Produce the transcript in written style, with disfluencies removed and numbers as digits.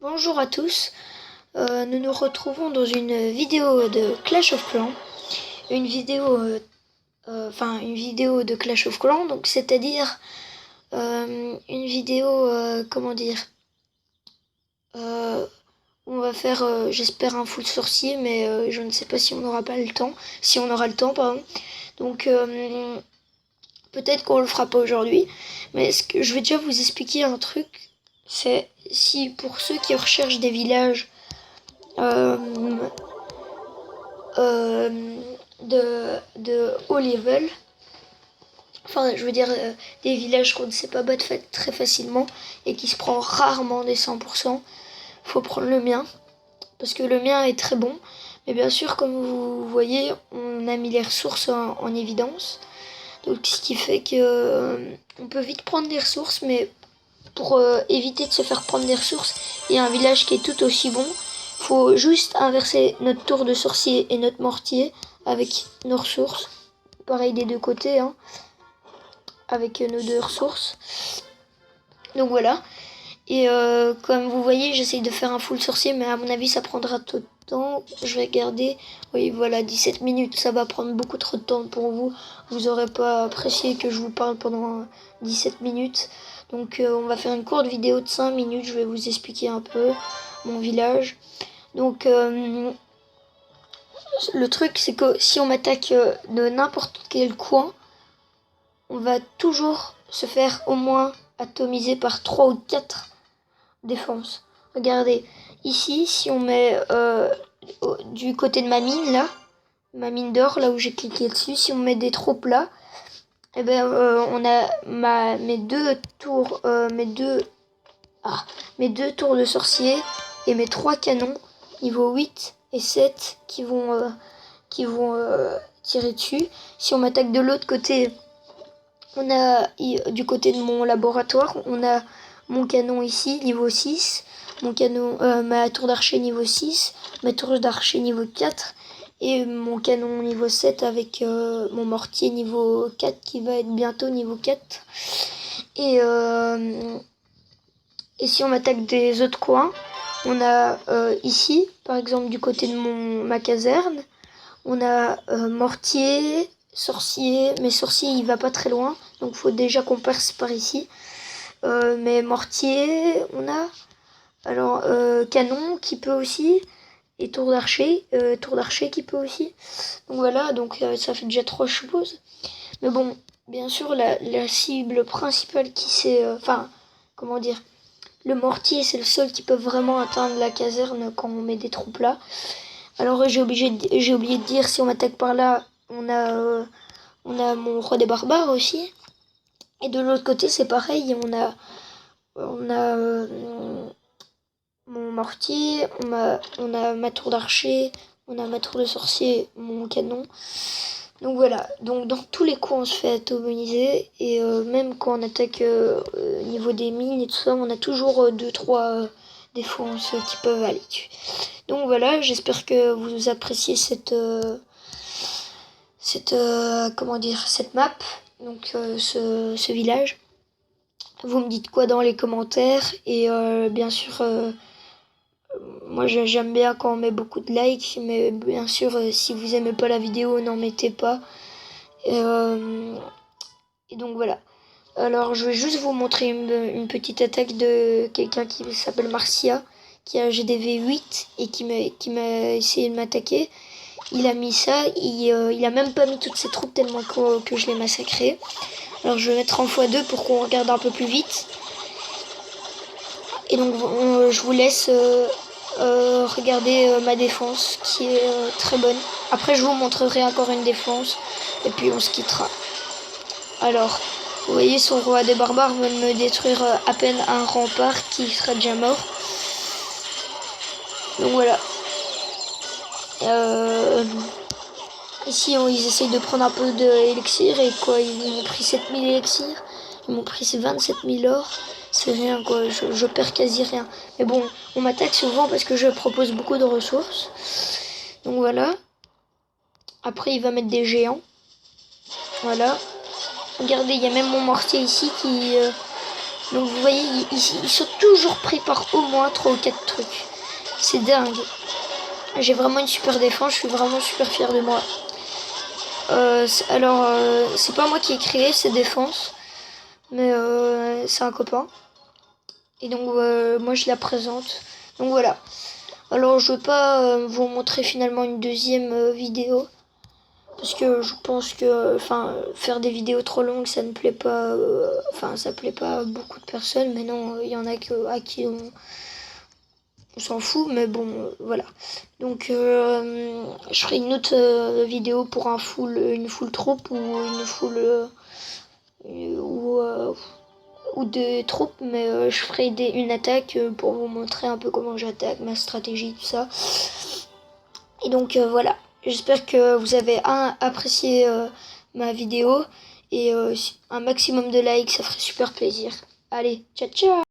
Bonjour à tous, nous nous retrouvons dans une vidéo de Clash of Clans, une vidéo, une vidéo de Clash of Clans, donc c'est-à-dire une vidéo, on va faire, j'espère un full sorcier, mais je ne sais pas si on n'aura pas le temps, si on aura le temps, pardon. Donc peut-être qu'on le fera pas aujourd'hui, mais ce que je vais déjà vous expliquer un truc, c'est si pour ceux qui recherchent des villages euh, de haut level. Enfin, je veux dire, des villages qu'on ne sait pas battre très facilement et qui se prend rarement des 100%. Faut prendre le mien, parce que le mien est très bon. Mais bien sûr, comme vous voyez, on a mis les ressources en évidence. Donc, ce qui fait que on peut vite prendre des ressources, mais pour éviter de se faire prendre des ressources, il y a un village qui est tout aussi bon. Faut juste inverser notre tour de sorcier et notre mortier avec nos ressources. Pareil des deux côtés, hein, avec nos deux ressources. Donc voilà. Et comme vous voyez, j'essaye de faire un full sorcier, mais à mon avis, ça prendra trop de temps. Je vais regarder. Oui, voilà, 17 minutes. Ça va prendre beaucoup trop de temps pour vous. Vous n'aurez pas apprécié que je vous parle pendant 17 minutes. Donc on va faire une courte vidéo de 5 minutes. Je vais vous expliquer un peu mon village. Donc le truc, c'est que si on m'attaque de n'importe quel coin, on va toujours se faire au moins atomiser par 3 ou 4 défenses. Regardez, ici, si on met du côté de ma mine, là, ma mine d'or, là où j'ai cliqué dessus, si on met des troupes là, eh ben, on a mes deux tours, mes deux tours de sorcier et mes 3 canons niveau 8 et 7 qui vont tirer dessus. Si on m'attaque de l'autre côté, on a du côté de mon laboratoire, on a mon canon ici, niveau 6, mon canon, ma tour d'archer niveau 6, ma tour d'archer niveau 4, et mon canon niveau 7 avec mon mortier niveau 4 qui va être bientôt niveau 4. Et, et si on m'attaque des autres coins, on a ici, par exemple du côté de ma caserne, on a mortier, sorcier, mais sorcier il va pas très loin, donc faut déjà qu'on perce par ici. Mais mortier, on a alors canon qui peut aussi, et tour d'archer qui peut aussi. Donc voilà, donc ça fait déjà 3 choses. Mais bon, bien sûr la cible principale qui c'est, comment dire, le mortier c'est le seul qui peut vraiment atteindre la caserne quand on met des troupes là. Alors j'ai oublié de dire, si on m'attaque par là, on a mon roi des barbares aussi. Et de l'autre côté c'est pareil, on a mon mortier, on a ma tour d'archer, on a ma tour de sorcier, mon canon. Donc voilà, donc dans tous les coups on se fait atomiser, et même quand on attaque niveau des mines et tout ça, on a toujours 2-3 défenses qui peuvent aller dessus. Donc voilà, j'espère que vous appréciez cette cette map, donc ce village. Vous me dites quoi dans les commentaires, et bien sûr moi j'aime bien quand on met beaucoup de likes, mais bien sûr si vous aimez pas la vidéo, n'en mettez pas. Et donc voilà. Alors je vais juste vous montrer une petite attaque de quelqu'un qui s'appelle Marcia, qui a GDV 8 et qui m'a essayé de m'attaquer. Il a mis ça, il a même pas mis toutes ses troupes tellement que je l'ai massacré. Alors je vais mettre en x2 pour qu'on regarde un peu plus vite. Et donc je vous laisse regarder ma défense qui est très bonne. Après je vous montrerai encore une défense et puis on se quittera. Alors, vous voyez, son roi des barbares va me détruire à peine un rempart qui sera déjà mort. Donc voilà. Ici, ils essayent de prendre un peu d'élixir, et quoi, ils m'ont pris 7000 élixirs. Ils m'ont pris 27 000 or. C'est rien, quoi, je perds quasi rien. Mais bon, on m'attaque souvent parce que je propose beaucoup de ressources. Donc voilà. Après, il va mettre des géants. Voilà. Regardez, il y a même mon mortier ici Donc vous voyez, ils sont toujours pris par au moins 3 ou 4 trucs. C'est dingue. J'ai vraiment une super défense, je suis vraiment super fier de moi. C'est pas moi qui ai créé ces défenses, mais c'est un copain. Et donc moi je la présente. Donc voilà. Alors je vais pas vous montrer finalement une deuxième vidéo. Parce que je pense que faire des vidéos trop longues ça ne plaît pas. Ça plaît pas à beaucoup de personnes. Mais non, il y en a à qui on s'en fout. Mais bon, voilà. Donc je ferai une autre vidéo pour une full troupe ou une full ou des troupes, mais je ferai une attaque pour vous montrer un peu comment j'attaque, ma stratégie, tout ça. Et donc voilà, j'espère que vous avez apprécié ma vidéo et un maximum de likes, ça ferait super plaisir. Allez, ciao ciao.